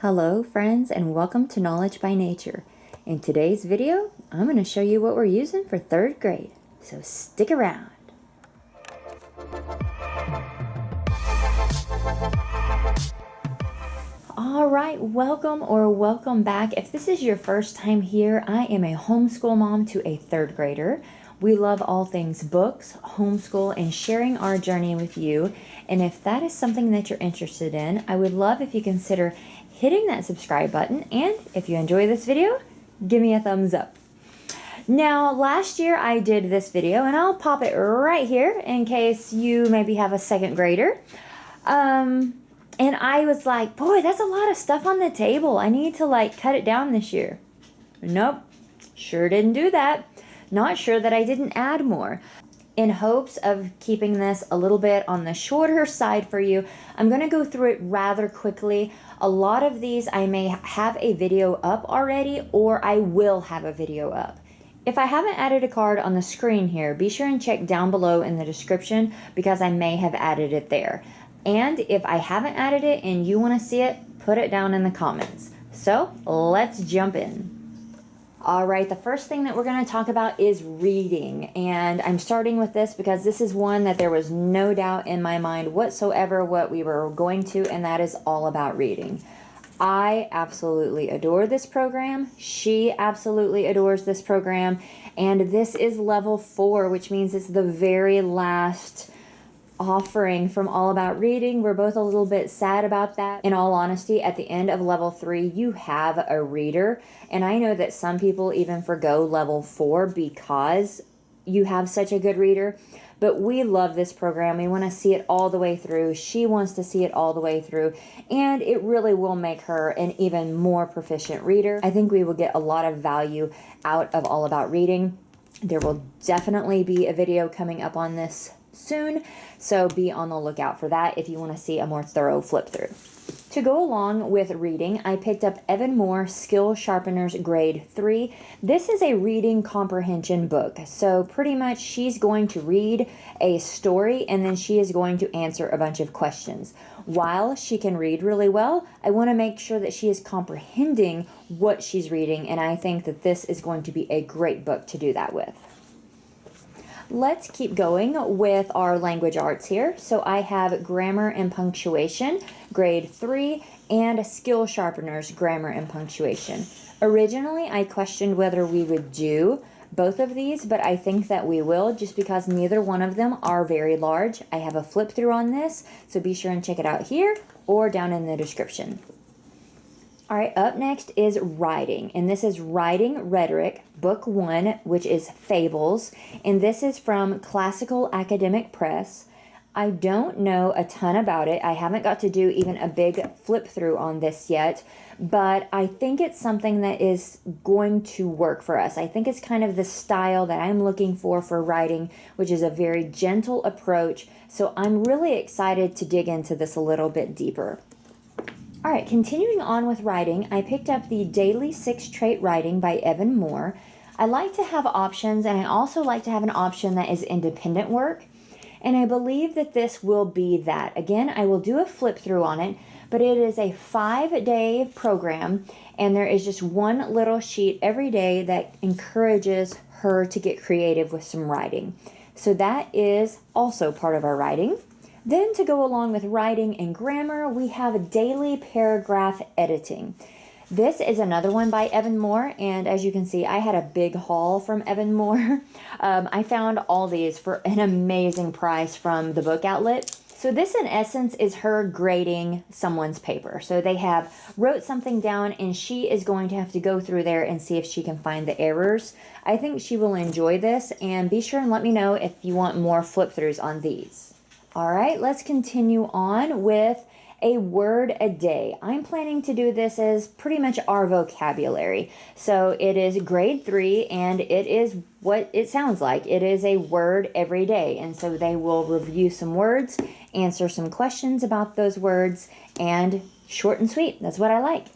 Hello friends and welcome to Knowledge by Nature. In today's video, I'm going to show you what we're using for 3rd grade, so stick around. Alright, welcome back. If this is your first time here, I am a homeschool mom to a 3rd grader. We love all things books, homeschool, and sharing our journey with you. And if that is something that you're interested in, I would love if you consider hitting that subscribe button, and if you enjoy this video, give me a thumbs up. Now, last year I did this video, and I'll pop it right here in case you maybe have a 2nd grader. And I was like, boy, that's a lot of stuff on the table. I need to cut it down this year. Nope, sure didn't do that. Not sure that I didn't add more. In hopes of keeping this a little bit on the shorter side for you, I'm going to go through it rather quickly. A lot of these I may have a video up already, or I will have a video up. If I haven't added a card on the screen here, be sure and check down below in the description because I may have added it there. And if I haven't added it and you want to see it, put it down in the comments. So let's jump in. Alright, the first thing that we're going to talk about is reading, and I'm starting with this because this is one that there was no doubt in my mind whatsoever what we were going to, and that is all about reading. I absolutely adore this program. She absolutely adores this program, and this is level 4, which means it's the very last offering from All About Reading. We're both a little bit sad about that. In all honesty, at the end of level 3, you have a reader. And I know that some people even forgo level 4 because you have such a good reader. But we love this program. We want to see it all the way through. She wants to see it all the way through. And it really will make her an even more proficient reader. I think we will get a lot of value out of All About Reading. There will definitely be a video coming up on this soon, so be on the lookout for that if you want to see a more thorough flip through. To go along with reading, I picked up Evan Moor Skill Sharpeners Grade 3. This is a reading comprehension book, so pretty much she's going to read a story and then she is going to answer a bunch of questions. While she can read really well, I want to make sure that she is comprehending what she's reading, and I think that this is going to be a great book to do that with. Let's keep going with our language arts here. So I have Grammar and Punctuation, Grade 3, and Skill Sharpeners, Grammar and Punctuation. Originally, I questioned whether we would do both of these, but I think that we will just because neither one of them are very large. I have a flip through on this, so be sure and check it out here or down in the description. All right, up next is writing, and this is Writing Rhetoric, Book 1, which is Fables, and this is from Classical Academic Press. I don't know a ton about it. I haven't got to do even a big flip through on this yet, but I think it's something that is going to work for us. I think it's kind of the style that I'm looking for writing, which is a very gentle approach, so I'm really excited to dig into this a little bit deeper. All right, continuing on with writing, I picked up the Daily 6 Trait Writing by Evan Moor. I like to have options, and I also like to have an option that is independent work, and I believe that this will be that. Again, I will do a flip through on it, but it is a 5-day program, and there is just one little sheet every day that encourages her to get creative with some writing. So that is also part of our writing. Then to go along with writing and grammar, we have daily paragraph editing. This is another one by Evan Moor, and as you can see, I had a big haul from Evan Moor. I found all these for an amazing price from the book outlet. So this in essence is her grading someone's paper. So they have wrote something down and she is going to have to go through there and see if she can find the errors. I think she will enjoy this, and be sure and let me know if you want more flip throughs on these. All right, let's continue on with a word a day. I'm planning to do this as pretty much our vocabulary. So it is grade 3, and it is what it sounds like. It is a word every day. And so they will review some words, answer some questions about those words, and short and sweet. That's what I like.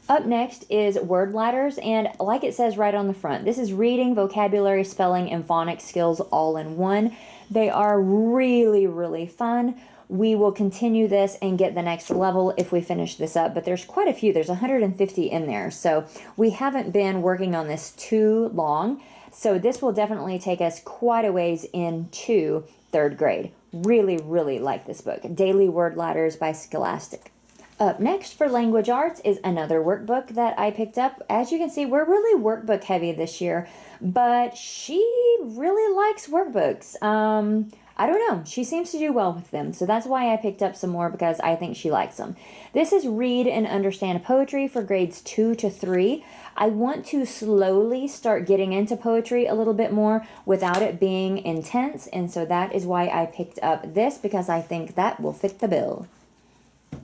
Up next is word ladders, and like it says right on the front, this is reading, vocabulary, spelling, and phonics skills all in one. They are really, really fun. we will continue this and get the next level if we finish this up. But there's quite a few. There's 150 in there. So we haven't been working on this too long. So this will definitely take us quite a ways into third grade. Really, really like this book. Daily Word Ladders by Scholastic. Up next for language arts is another workbook that I picked up. As you can see, we're really workbook heavy this year, but she really likes workbooks. I don't know. She seems to do well with them, so that's why I picked up some more, because I think she likes them. This is Read and Understand Poetry for grades 2 to 3. I want to slowly start getting into poetry a little bit more without it being intense, and so that is why I picked up this, because I think that will fit the bill.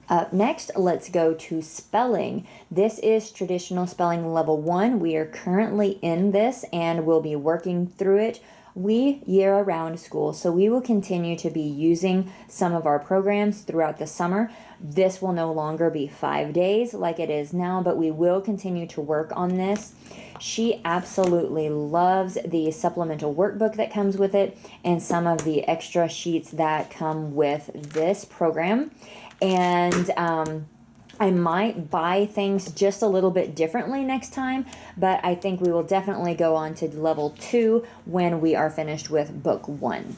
Up next, let's go to spelling. This is traditional spelling level 1. We are currently in this and we'll be working through it year-round school. So we will continue to be using some of our programs throughout the summer. This will no longer be 5 days like it is now, but we will continue to work on this. She absolutely loves the supplemental workbook that comes with it and some of the extra sheets that come with this program. And I might buy things just a little bit differently next time, but I think we will definitely go on to level 2 when we are finished with book 1.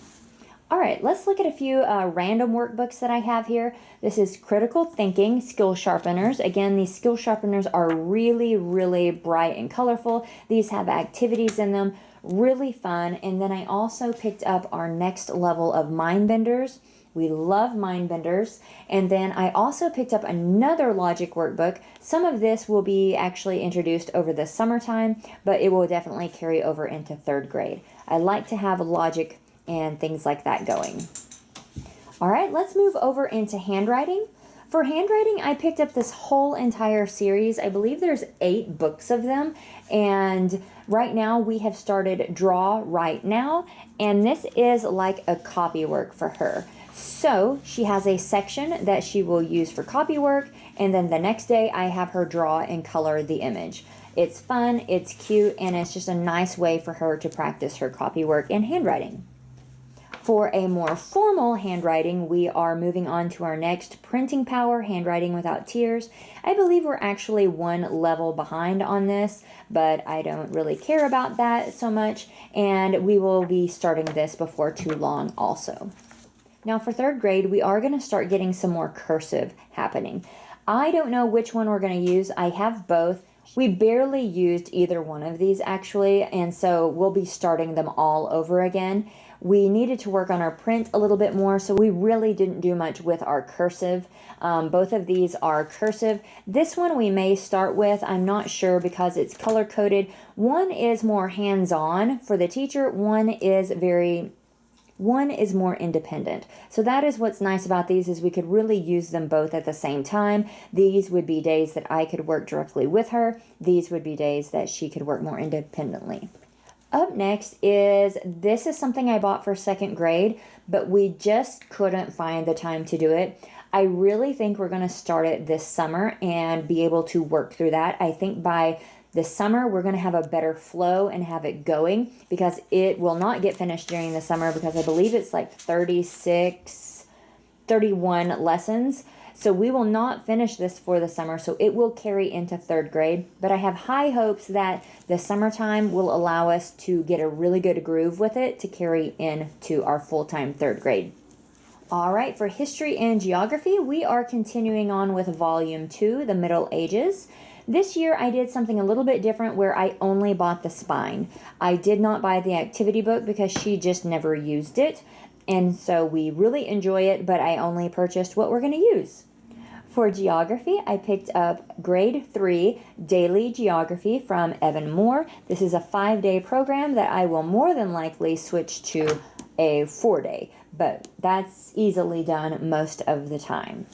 All right, let's look at a few random workbooks that I have here. This is Critical Thinking Skill Sharpeners. Again, these skill sharpeners are really, really bright and colorful. These have activities in them, really fun. And then I also picked up our next level of Mind Benders. We love mind benders. And then I also picked up another logic workbook. Some of this will be actually introduced over the summertime, but it will definitely carry over into third grade. I like to have logic and things like that going. All right, let's move over into handwriting. For handwriting, I picked up this whole entire series. I believe there's 8 books of them. And right now we have started Draw Right Now. And this is like a copywork for her. So she has a section that she will use for copywork, and then the next day I have her draw and color the image. It's fun, it's cute, and it's just a nice way for her to practice her copywork and handwriting. For a more formal handwriting, we are moving on to our next Printing Power, Handwriting Without Tears. I believe we're actually 1 level behind on this, but I don't really care about that so much, and we will be starting this before too long also. Now for third grade, we are going to start getting some more cursive happening. I don't know which one we're going to use. I have both. We barely used either one of these actually, and so we'll be starting them all over again. We needed to work on our print a little bit more, so we really didn't do much with our cursive. Both of these are cursive. This one we may start with. I'm not sure because it's color-coded. One is more hands-on for the teacher. One is more independent. So that is what's nice about these, is we could really use them both at the same time. These would be days that I could work directly with her. These would be days that she could work more independently. Up next this is something I bought for second grade, but we just couldn't find the time to do it. I really think we're going to start it this summer and be able to work through that. I think by this summer, we're going to have a better flow and have it going, because it will not get finished during the summer, because I believe it's like 31 lessons. So we will not finish this for the summer, so it will carry into third grade. But I have high hopes that the summertime will allow us to get a really good groove with it to carry into our full-time third grade. All right, for history and geography, we are continuing on with volume 2, the Middle Ages. This year I did something a little bit different where I only bought the spine. I did not buy the activity book because she just never used it. And so we really enjoy it, but I only purchased what we're going to use. For geography, I picked up grade 3 daily geography from Evan Moor. This is a 5-day program that I will more than likely switch to a 4-day, but that's easily done most of the time.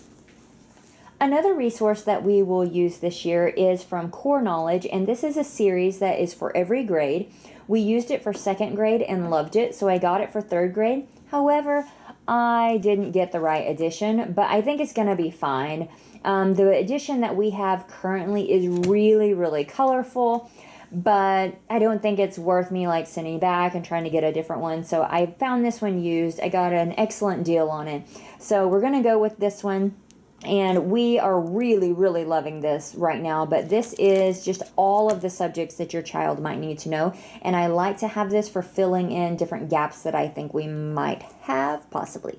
Another resource that we will use this year is from Core Knowledge, and this is a series that is for every grade. We used it for second grade and loved it, so I got it for third grade. However, I didn't get the right edition, but I think it's going to be fine. The edition that we have currently is really, really colorful, but I don't think it's worth me like sending back and trying to get a different one. So I found this one used. I got an excellent deal on it. So we're going to go with this one. And we are really, really loving this right now. But this is just all of the subjects that your child might need to know. And I like to have this for filling in different gaps that I think we might have, possibly.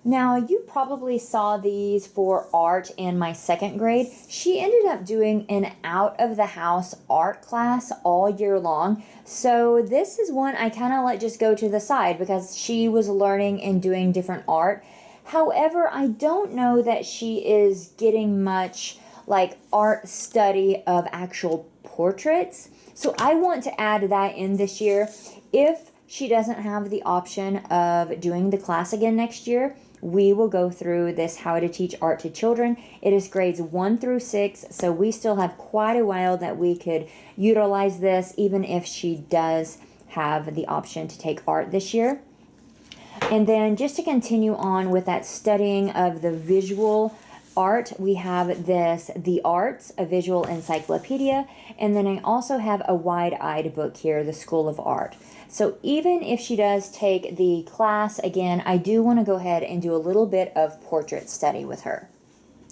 Now, you probably saw these for art in my second grade. She ended up doing an out-of-the-house art class all year long. So this is one I kind of let just go to the side because she was learning and doing different art. However, I don't know that she is getting much like art study of actual portraits. So I want to add that in this year. If she doesn't have the option of doing the class again next year, we will go through this How to Teach Art to Children. It is grades 1 through 6, so we still have quite a while that we could utilize this, even if she does have the option to take art this year. And then just to continue on with that studying of the visual art, we have this, The Arts, a visual encyclopedia. And then I also have a wide-eyed book here, The School of Art. So even if she does take the class again, I do want to go ahead and do a little bit of portrait study with her.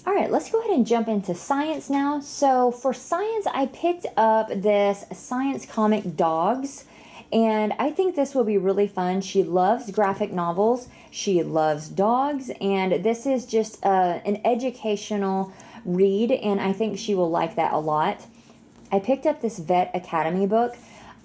All right, let's go ahead and jump into science now. So for science, I picked up this science comic, Dogs. And I think this will be really fun. She loves graphic novels. She loves dogs. And this is just an educational read. And I think she will like that a lot. I picked up this Vet Academy book.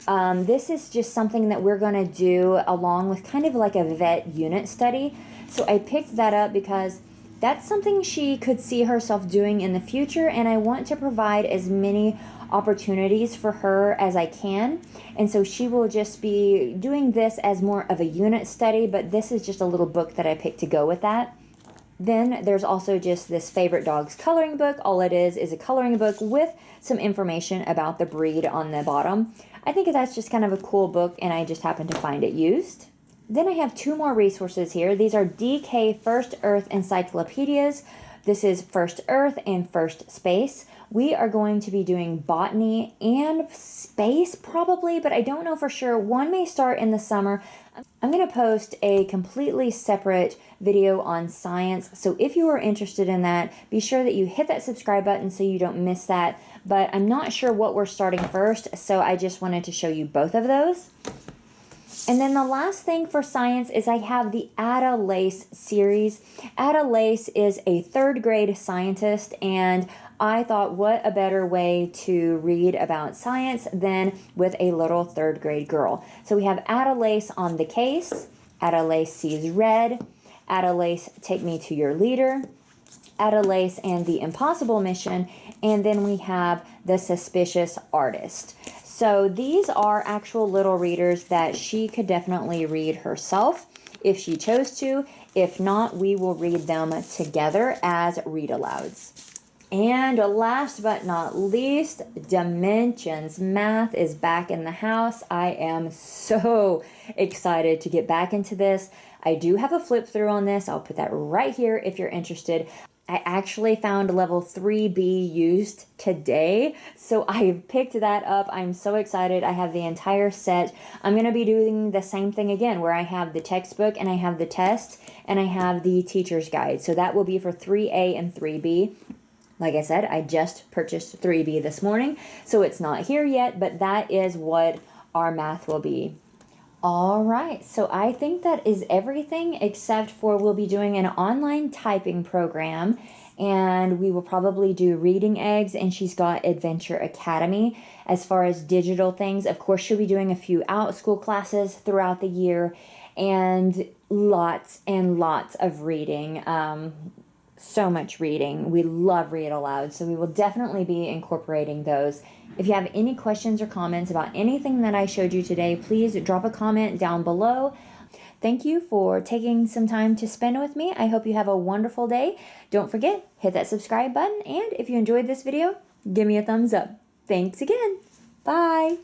This is just something that we're going to do along with kind of like a vet unit study. So I picked that up because that's something she could see herself doing in the future. And I want to provide as many opportunities for her as I can. And so she will just be doing this as more of a unit study, but this is just a little book that I picked to go with that. Then there's also just this Favorite Dogs coloring book. All it is a coloring book with some information about the breed on the bottom. I think that's just kind of a cool book, and I just happened to find it used. Then I have two more resources here. These are DK First Earth encyclopedias. This is First Earth and First Space. We are going to be doing botany and space probably, but I don't know for sure. One may start in the summer. I'm going to post a completely separate video on science. So if you are interested in that, be sure that you hit that subscribe button so you don't miss that. But I'm not sure what we're starting first, so I just wanted to show you both of those. And then the last thing for science is I have the Ada Lace series. Ada Lace is a third grade scientist, and I thought what a better way to read about science than with a little third grade girl. So we have Ada Lace on the case, Ada Lace sees red, Ada Lace take me to your leader, Ada Lace and the impossible mission, and then we have the suspicious artist. So these are actual little readers that she could definitely read herself if she chose to. If not, we will read them together as read-alouds. And last but not least, Dimensions. Math is back in the house. I am so excited to get back into this. I do have a flip through on this. I'll put that right here if you're interested. I actually found level 3B used today, so I picked that up. I'm so excited. I have the entire set. I'm going to be doing the same thing again, where I have the textbook and I have the test and I have the teacher's guide. So that will be for 3A and 3B. Like I said, I just purchased 3B this morning, so it's not here yet, but that is what our math will be. All right, so I think that is everything except for we'll be doing an online typing program, and we will probably do Reading Eggs, and she's got Adventure Academy. As far as digital things, of course, she'll be doing a few out-school classes throughout the year, and lots of reading. So much reading. We love read aloud, so we will definitely be incorporating those. If you have any questions or comments about anything that I showed you today, please drop a comment down below. Thank you for taking some time to spend with me. I hope you have a wonderful day. Don't forget, hit that subscribe button, and if you enjoyed this video, give me a thumbs up. Thanks again. Bye.